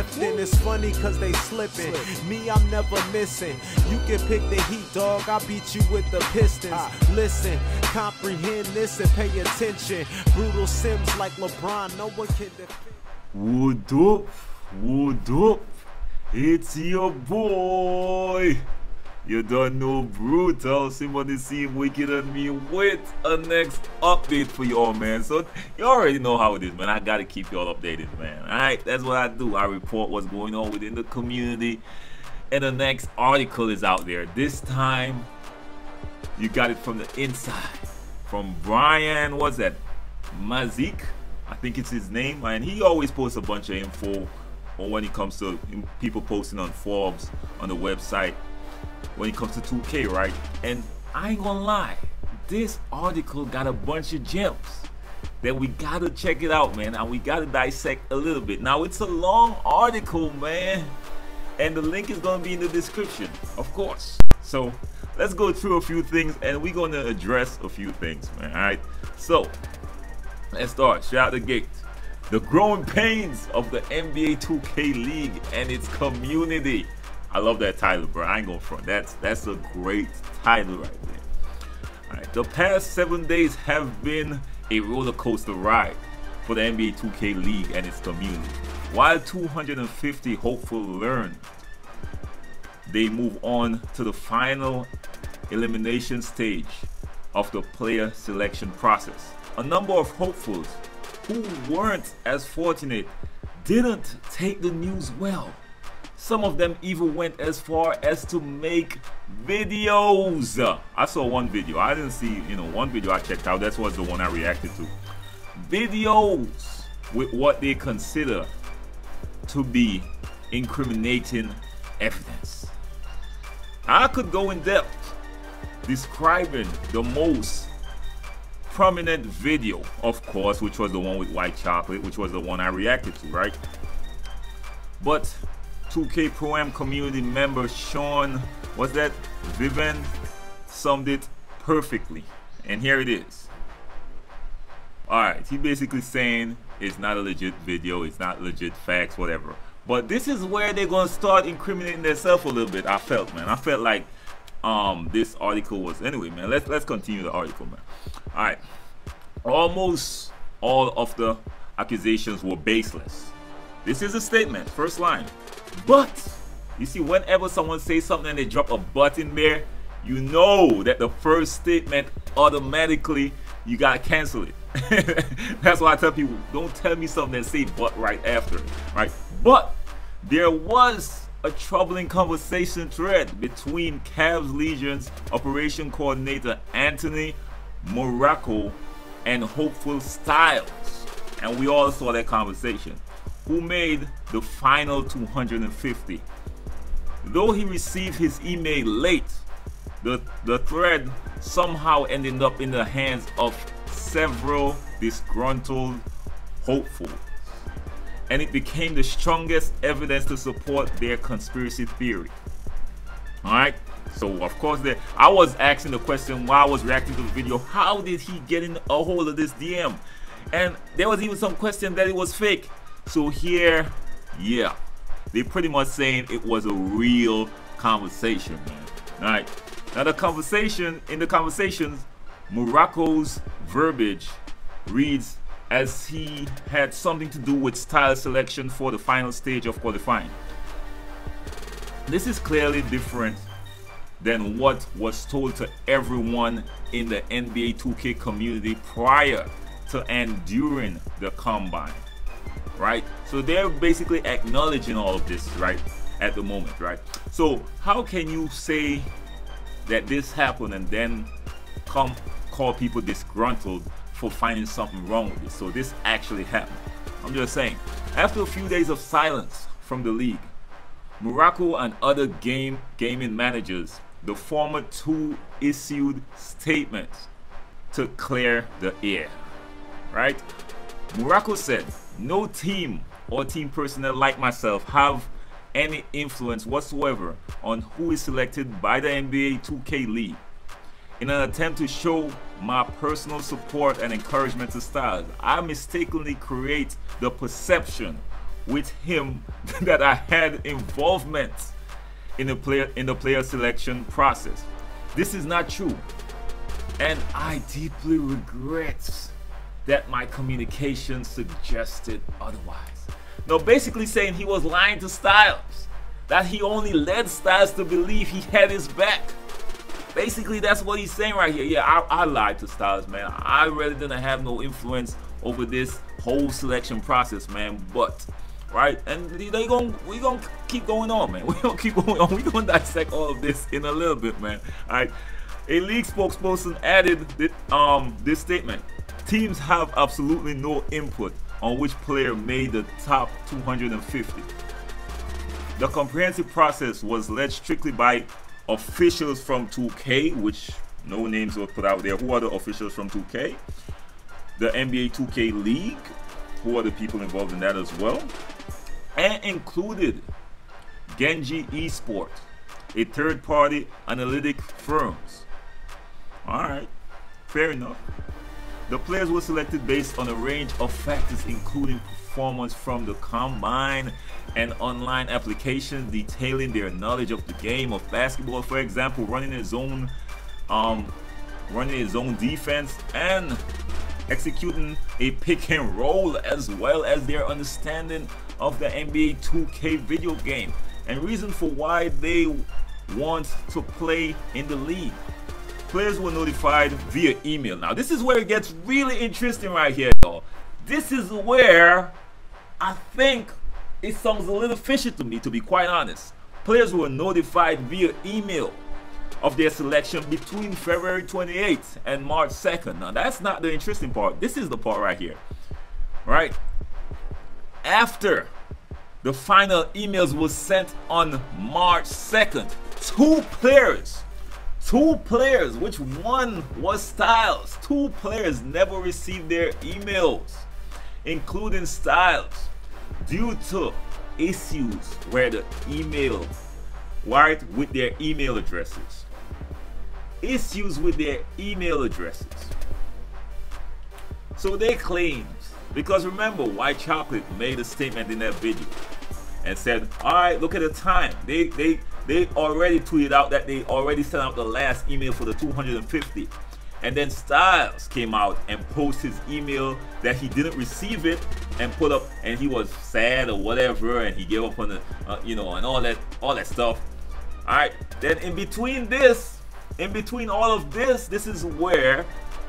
drifting. It's funny cause they slipping. Me, I'm never missing. You can pick the Heat, dog. I beat you with the Pistons. Listen, comprehend this and pay attention. Brutal Sims like LeBron, no one can defend. What up? What up? It's your boy. You don't know Brutalsim on the scene, wicked on me with a next update for y'all, man. So you already know how it is, man. I gotta keep y'all updated, man. Alright, that's what I do. I report what's going on within the community. And the next article is out there. This time, you got it from the inside. From Brian, what's that? Mazique, I think it's his name. And he always posts a bunch of info on when it comes to people posting on Forbes, on the website, when it comes to 2K, right? And I ain't gonna lie, this article got a bunch of gems that we gotta check it out, man, and we gotta dissect a little bit. Now, it's a long article, man, and the link is gonna be in the description, of course. So let's go through a few things and we're gonna address a few things, man. All right, so let's start straight out the gate. The growing pains of the NBA 2K League and its community. I love that title, bro. I ain't gonna front. That's a great title right there. All right, the past 7 days have been a roller coaster ride for the NBA 2K League and its community. While 250 hopeful learn, they move on to the final elimination stage of the player selection process. A number of hopefuls who weren't as fortunate didn't take the news well. Some of them even went as far as to make videos. I saw one video. I didn't see, one video I checked out. That was the one I reacted to. Videos with what they consider to be incriminating evidence. I could go in depth describing the most prominent video, of course, which was the one with white chocolate, which was the one I reacted to, right? But 2K Pro-Am community member Sean, what's that? Vivian summed it perfectly. And here it is. Alright, he basically saying it's not a legit video, it's not legit facts, whatever. But this is where they're gonna start incriminating themselves a little bit. I felt, man. I felt like this article was, anyway, man, let's continue the article, man. Alright. Almost all of the accusations were baseless. This is a statement, first line. But you see, whenever someone says something and they drop a but in there, you know that the first statement automatically you gotta cancel it. That's why I tell people, don't tell me something and say but right after it, right? But there was a troubling conversation thread between Cavs Legion's operation coordinator Anthony Morocco and Hopeful Styles, and we all saw that conversation, who made the final 250. Though he received his email late, the thread somehow ended up in the hands of several disgruntled hopefuls, and it became the strongest evidence to support their conspiracy theory. Alright, so of course I was asking the question while I was reacting to the video, how did he get in a hold of this DM? And there was even some question that it was fake. So here, yeah, they pretty much saying it was a real conversation, man. All right, now in the conversations, Morocco's verbiage reads as he had something to do with style selection for the final stage of qualifying. This is clearly different than what was told to everyone in the NBA 2K community prior to and during the combine. Right, so they're basically acknowledging all of this right at the moment, right? So how can you say that this happened and then call people disgruntled for finding something wrong with it? So this actually happened. I'm just saying, after a few days of silence from the league, Morocco and other gaming managers, the former two, issued statements to clear the air, right? Morocco said, no team or team personnel like myself have any influence whatsoever on who is selected by the NBA 2K League. In an attempt to show my personal support and encouragement to Styles, I mistakenly create the perception with him that I had involvement in the player selection process. This is not true, and I deeply regret that my communication suggested otherwise. Now, basically saying he was lying to Styles, that he only led Styles to believe he had his back. Basically, that's what he's saying right here. Yeah, I lied to Styles, man. I really didn't have no influence over this whole selection process, man. But right, and we gonna keep going on, man. We gonna keep going on. We gonna dissect all of this in a little bit, man. All right. A league spokesperson added this statement: teams have absolutely no input on which player made the top 250. The comprehensive process was led strictly by officials from 2K, which no names were put out there. Who are the officials from 2K? The NBA 2K League, who are the people involved in that as well, and included Genji Esport, a third-party analytic firms. Alright, fair enough. The players were selected based on a range of factors, including performance from the combine and online applications detailing their knowledge of the game of basketball. For example, running his own defense and executing a pick and roll, as well as their understanding of the NBA 2K video game and reason for why they want to play in the league. Players were notified via email. Now, this is where it gets really interesting right here, y'all. This is where I think it sounds a little fishy to me, to be quite honest. Players were notified via email of their selection between February 28th and March 2nd. Now, that's not the interesting part. This is the part right here. Right? After the final emails were sent on March 2nd, two players, which one was Styles. Two players never received their emails, including Styles, due to issues where the email, right, with their email addresses. Issues with their email addresses. So they claimed, because remember, White Chocolate made a statement in that video and said, all right, look at the time. They already tweeted out that they already sent out the last email for the 250. And then Styles came out and posted his email that he didn't receive it and put up, and he was sad or whatever, and he gave up on the, you know, and all that stuff. All right. Then in between all of this, this is where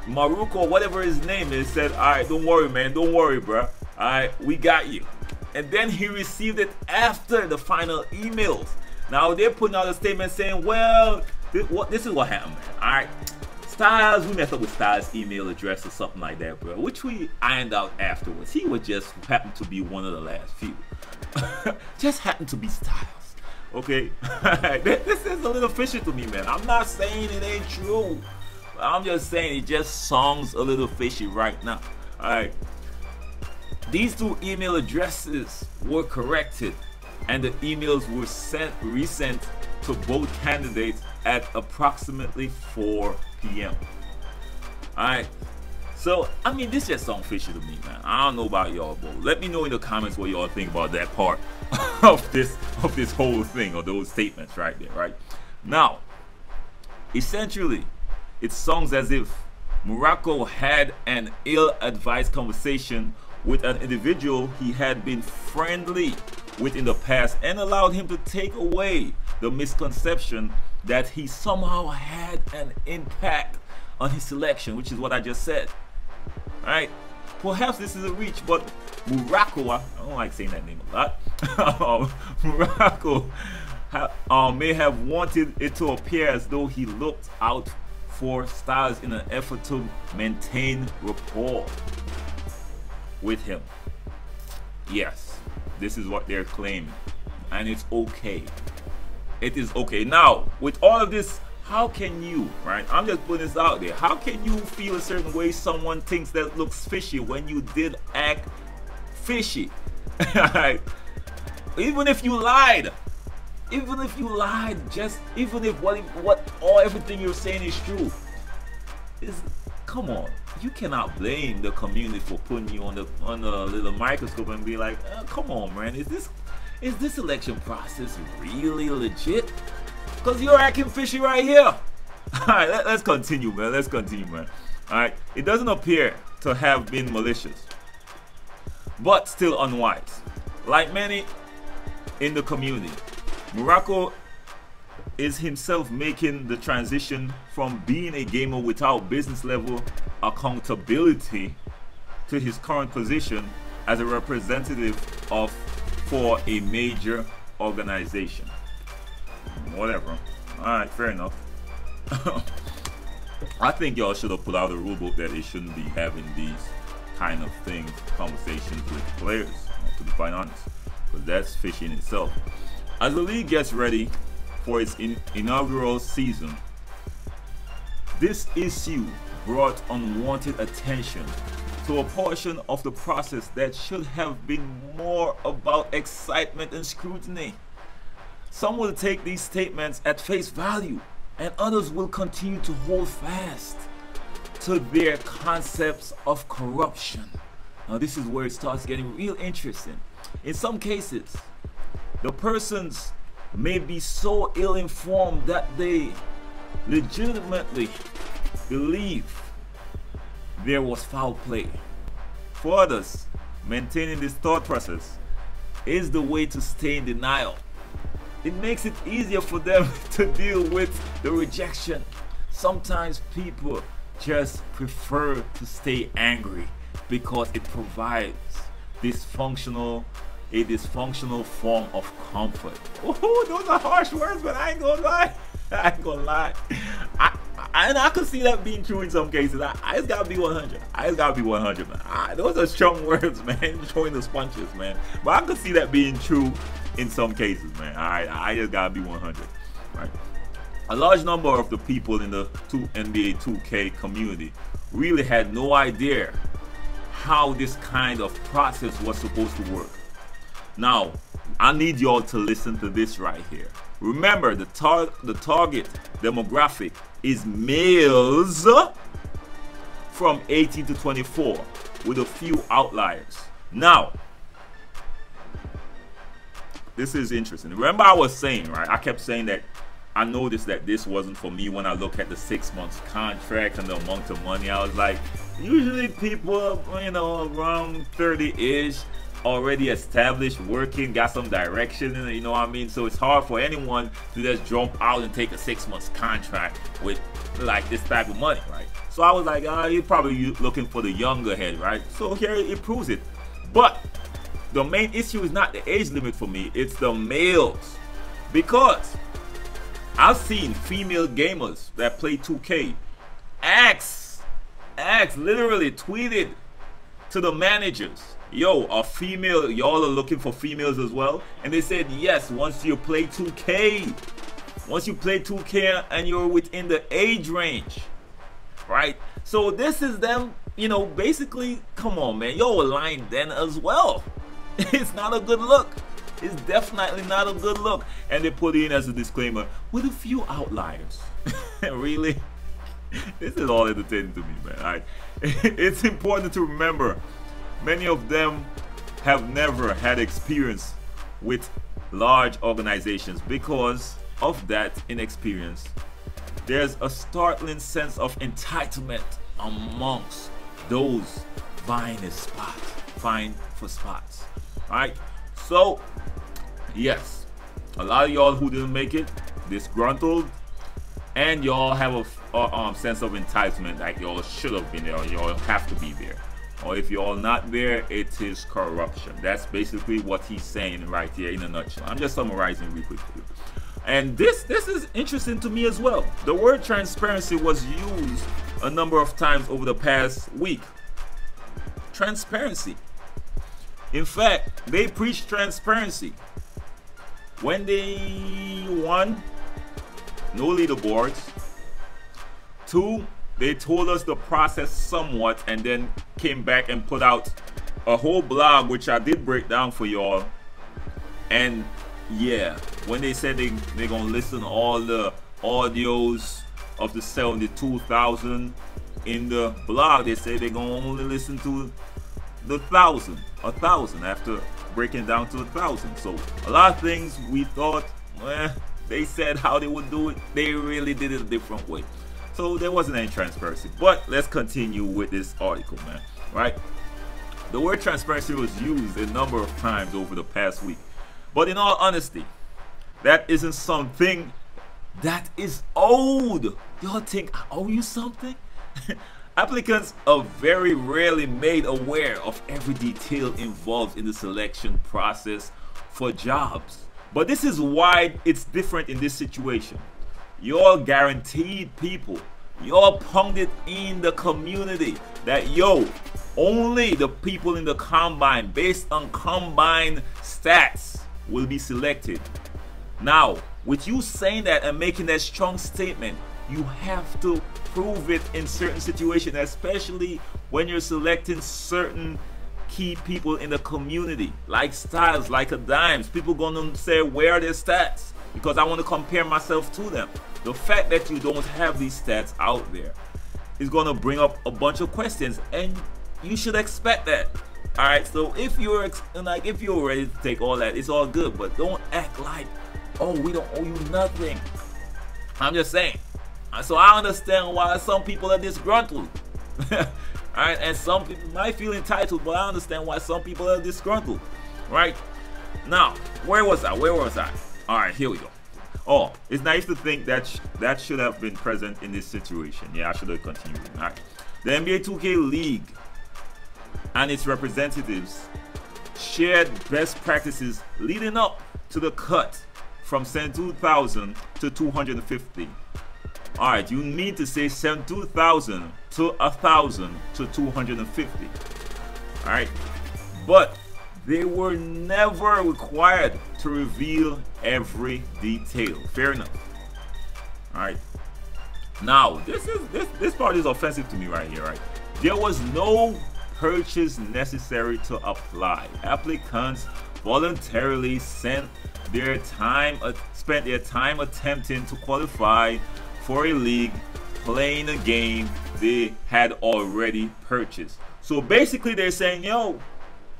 Maruko, whatever his name is, said, all right, don't worry, man, don't worry, bro. All right, we got you. And then he received it after the final emails. Now they're putting out a statement saying, well, this is what happened, man. All right, Styles, we messed up with Styles' email address or something like that, bro, which we ironed out afterwards. He would just happen to be one of the last few. Just happened to be Styles. Okay, this is a little fishy to me, man. I'm not saying it ain't true. I'm just saying it just sounds a little fishy right now. All right. These two email addresses were corrected, and the emails were resent to both candidates at approximately 4 p.m. Alright, so I mean, this just sounds fishy to me, man. I don't know about y'all, but let me know in the comments what y'all think about that part of this whole thing, or those statements right there, right? Now, essentially, it sounds as if Morocco had an ill-advised conversation with an individual he had been friendly with in the past, and allowed him to take away the misconception that he somehow had an impact on his selection, which is what I just said. Alright, perhaps this is a reach, but Morocco, I don't like saying that name a lot. Morocco may have wanted it to appear as though he looked out for Styles in an effort to maintain rapport with him. Yes, this is what they're claiming, and it's okay. It is okay. Now, with all of this, how can you, right? I'm just putting this out there. How can you feel a certain way someone thinks that looks fishy when you did act fishy? Even if you lied, even if everything you're saying is true, come on. you cannot blame the community for putting you on a little microscope and be like, come on, man, is this election process really legit? Because you're acting fishy right here. Alright, let's continue, man. Let's continue, man. Alright, it doesn't appear to have been malicious, but still unwise. Like many in the community, Morocco is himself making the transition from being a gamer without business level accountability to his current position as a representative for a major organization. Whatever. Alright, fair enough. I think y'all should have put out a rulebook that they shouldn't be having these kind of things, conversations with players, to be quite honest, because that's fishy in itself. As the league gets ready for its inaugural season, this issue brought unwanted attention to a portion of the process that should have been more about excitement and scrutiny. Some will take these statements at face value, and others will continue to hold fast to their concepts of corruption. Now this is where it starts getting real interesting. In some cases, the persons may be so ill-informed that they legitimately believe there was foul play. For others, maintaining this thought process is the way to stay in denial. It makes it easier for them to deal with the rejection. Sometimes people just prefer to stay angry because it provides a dysfunctional form of comfort. Oh, those are harsh words, but I ain't gonna lie. I ain't gonna lie. I could see that being true in some cases. I just gotta be 100. I just gotta be 100, man. Those are strong words, man. Showing the sponges, man. But I could see that being true in some cases, man. I just gotta be 100. Right. A large number of the people in the NBA 2K community really had no idea how this kind of process was supposed to work. Now, I need y'all to listen to this right here. Remember, the target demographic is males from 18 to 24 with a few outliers. Now, this is interesting. Remember I was saying, right? I kept saying that I noticed that this wasn't for me when I look at the 6 months contract and the amount of money. I was like, usually people, you know, around 30-ish, already established, working, got some direction, you know what I mean? So it's hard for anyone to just jump out and take a 6 months contract with like this type of money, right? So I was like, you're probably looking for the younger head, right? So here it proves it. But the main issue is not the age limit for me, it's the males. Because I've seen female gamers that play 2K literally tweeted to the managers, yo, a female, y'all are looking for females as well? And they said yes, once you play 2K. Once you play 2K and you're within the age range, right? So this is them, you know, basically, come on, man, you're aligned then as well. It's not a good look. It's definitely not a good look. And they put in as a disclaimer, with a few outliers. Really? This is all entertaining to me, man. Right? It's important to remember, many of them have never had experience with large organizations. Because of that inexperience, there's a startling sense of entitlement amongst those vying for spots. Right? So, yes, a lot of y'all who didn't make it, disgruntled, and y'all have a sense of entitlement, like y'all should have been there, or y'all have to be there. Or if y'all not there, it is corruption. That's basically what he's saying right here in a nutshell. I'm just summarizing real quickly. And this is interesting to me as well. The word transparency was used a number of times over the past week. Transparency. In fact, they preached transparency. When they won, no leaderboards. 2, they told us the process somewhat and then came back and put out a whole blog, which I did break down for y'all. And yeah, when they said they're gonna listen to all the audios of the 72,000 in the blog, they say they're gonna only listen to the 1,000 after breaking down to 1,000. So a lot of things we thought, they said how they would do it, they really did it a different way. So there wasn't any transparency. But let's continue with this article, man. Right? The word transparency was used a number of times over the past week. But in all honesty, that isn't something that is owed. Y'all think I owe you something? Applicants are very rarely made aware of every detail involved in the selection process for jobs. But this is why it's different in this situation. You're guaranteed people, you're punked in the community that only the people in the combine based on combine stats will be selected. Now, with you saying that and making that strong statement, you have to prove it in certain situations, especially when you're selecting certain key people in the community, like Styles, like a Dimes. People gonna say, where are their stats? Because I want to compare myself to them. The fact that you don't have these stats out there is gonna bring up a bunch of questions, and you should expect that. All right, so if you're ready to take all that, it's all good, but don't act like, oh, we don't owe you nothing. I'm just saying. So I understand why some people are disgruntled. Alright, and some people might feel entitled, but I understand why some people are disgruntled. Right? Now, where was I? Alright, here we go. Oh, it's nice to think that that should have been present in this situation. Yeah, I should have continued. Alright. The NBA 2K League and its representatives shared best practices leading up to the cut from 72,000 to 250. Alright, you need to say 72,000 to 1,000 to 250. Alright, but they were never required to reveal every detail. Fair enough. Alright. Now, this part is offensive to me right here, right? There was no purchase necessary to apply. Applicants voluntarily spent their time attempting to qualify for a league, playing a game they had already purchased. So basically they're saying,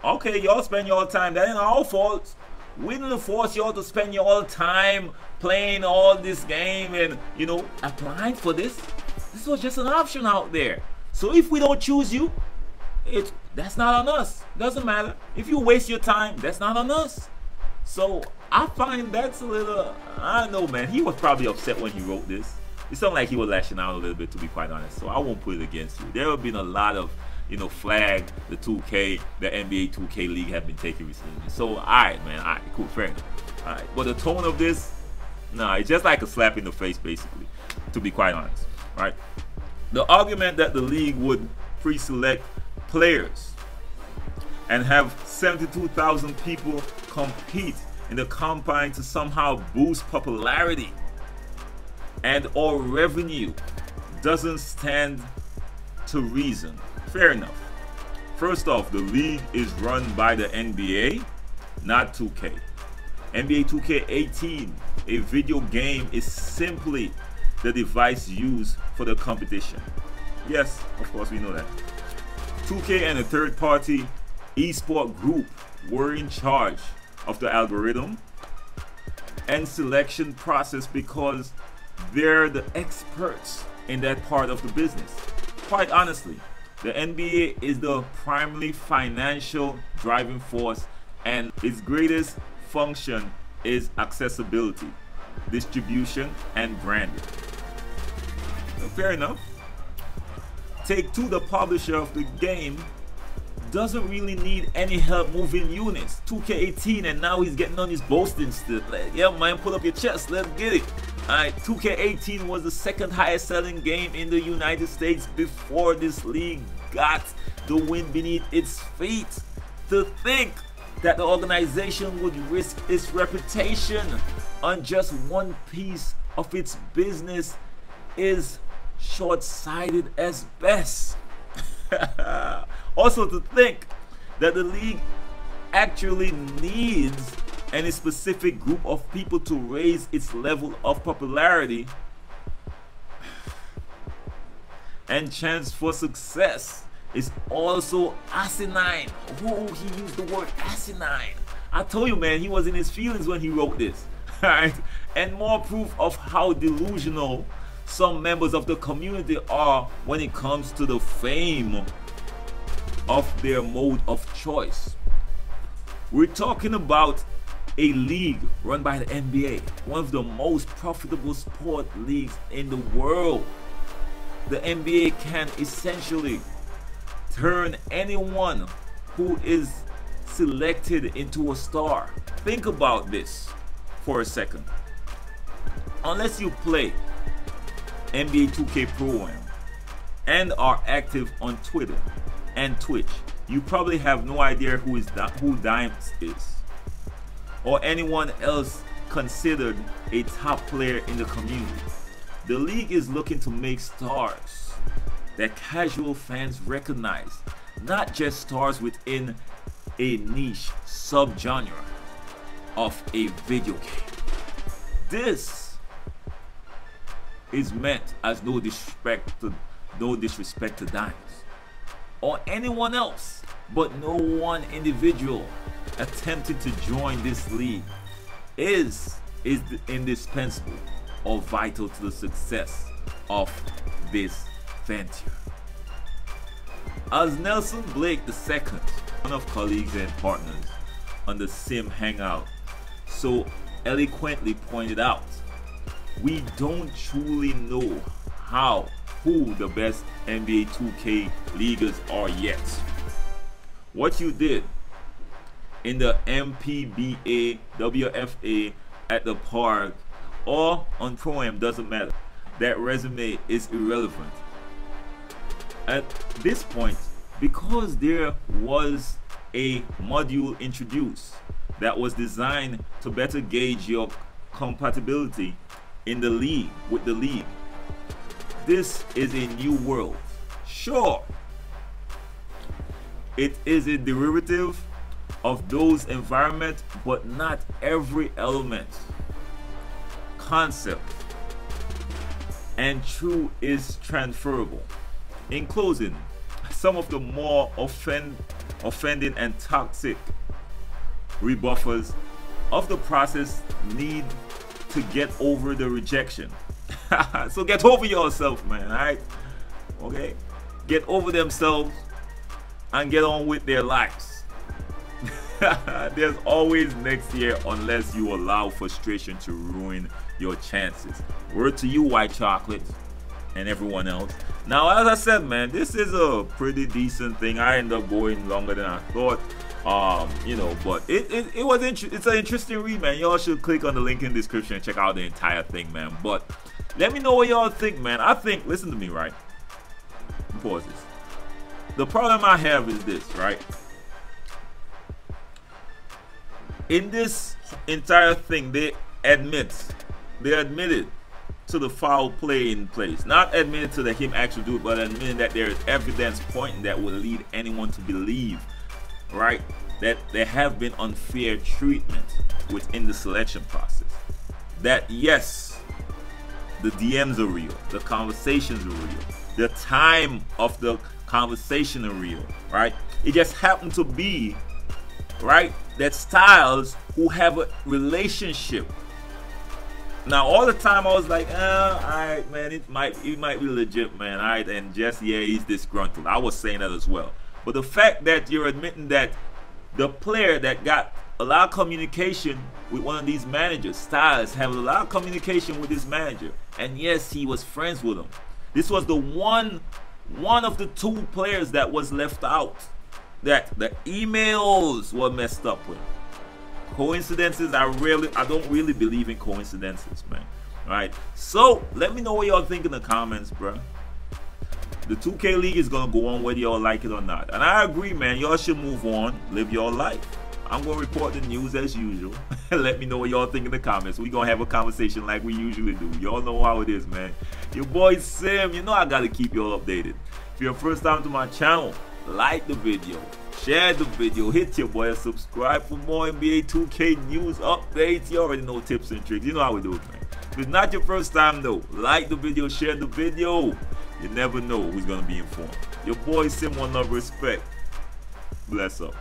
okay, y'all spend your time, that ain't our fault. We didn't force y'all to spend your time playing all this game and, applying for this. This was just an option out there. So if we don't choose you, that's not on us. Doesn't matter. If you waste your time, that's not on us. So I find that's a little, I don't know, man. He was probably upset when he wrote this. It sounded like he was lashing out a little bit, to be quite honest. So I won't put it against you. There have been a lot of, flag, the 2K, the NBA 2K League have been taking recently. So, alright, man. Alright, cool, fair enough. Alright, but the tone of this, it's just like a slap in the face, basically, to be quite honest. Right? The argument that the league would pre-select players and have 72,000 people compete in the combine to somehow boost popularity and or revenue doesn't stand to reason. Fair enough. First off, the league is run by the NBA, not 2K. NBA 2K18, a video game, is simply the device used for the competition. Yes, of course we know that. 2K and a third-party esport group were in charge of the algorithm and selection process because they're the experts in that part of the business. Quite honestly, the NBA is the primary financial driving force, and its greatest function is accessibility, distribution, and branding. Fair enough. Take-Two, the publisher of the game, doesn't really need any help moving units. 2K18, and now he's getting on his boasting still. Like, yeah, man, pull up your chest, let's get it. Alright, 2K18 was the second highest selling game in the United States before this league got the wind beneath its feet. To think that the organization would risk its reputation on just one piece of its business is short-sighted as best. Also, to think that the league actually needs any specific group of people to raise its level of popularity, and chance for success is also asinine. Oh, he used the word asinine. I told you, man, he was in his feelings when he wrote this. Alright? And more proof of how delusional some members of the community are when it comes to the fame of their mode of choice. We're talking about a league run by the NBA, one of the most profitable sport leagues in the world. The NBA can essentially turn anyone who is selected into a star. Think about this for a second. Unless you play NBA 2K Pro Am and are active on Twitter and Twitch, you probably have no idea who Dimes is, or anyone else considered a top player in the community. The league is looking to make stars that casual fans recognize, not just stars within a niche subgenre of a video game. This is meant as no disrespect to Dimes or anyone else, but no one individual attempting to join this league is indispensable or vital to the success of this venture. As Nelson Blake II, one of colleagues and partners on the Sim Hangout, so eloquently pointed out, we don't truly know who the best NBA 2K leaguers are yet. What you did in the MPBA, WFA, at the park, or on Pro-Am doesn't matter. That resume is irrelevant. At this point, because there was a module introduced that was designed to better gauge your compatibility in the league with the league. This is a new world. Sure, it is a derivative of those environments, but not every element, concept, and true is transferable. In closing, some of the more offending and toxic rebuffers of the process need to get over the rejection. So get over yourself, man. Alright? Okay? Get over themselves and get on with their lives. There's always next year unless you allow frustration to ruin your chances. Word to you, white chocolate, and everyone else. Now, as I said, man, this is a pretty decent thing. I ended up going longer than I thought. You know, but it was it's an interesting read, man. Y'all should click on the link in the description and check out the entire thing, man. But let me know what y'all think, man. I think, listen to me, right? Pause this. The problem I have is this, right? In this entire thing, they admitted to the foul play in place. Not admitted to him actually do it, but admitted that there is evidence pointing that would lead anyone to believe, right, that there have been unfair treatment within the selection process. That yes, the DMs are real, the conversations are real, the time of the conversation are real, right? It just happened to be, right, that Styles, who have a relationship. Now all the time I was like, alright, man, it might be legit, man. Alright, and just yeah, he's disgruntled. I was saying that as well. But the fact that you're admitting that the player that got a lot of communication with one of these managers, Styles, have a lot of communication with this manager, and yes, he was friends with him. This was the one of the two players that was left out, that the emails were messed up with. Coincidences, I don't really believe in coincidences, man. Alright, so let me know what y'all think in the comments, bro. The 2K League is gonna go on whether y'all like it or not, and I agree, man. Y'all should move on, live your life. I'm gonna report the news as usual. Let me know what y'all think in the comments. We gonna have a conversation like we usually do. Y'all know how it is, man. Your boy Sim, you know I gotta keep y'all updated. If you're first time to my channel, like the video, share the video, hit your boy, subscribe for more NBA 2K news updates. You already know tips and tricks. You know how we do it, man. If it's not your first time though, like the video, share the video. You never know who's gonna be informed. Your boy Sim, one love, respect. Bless up.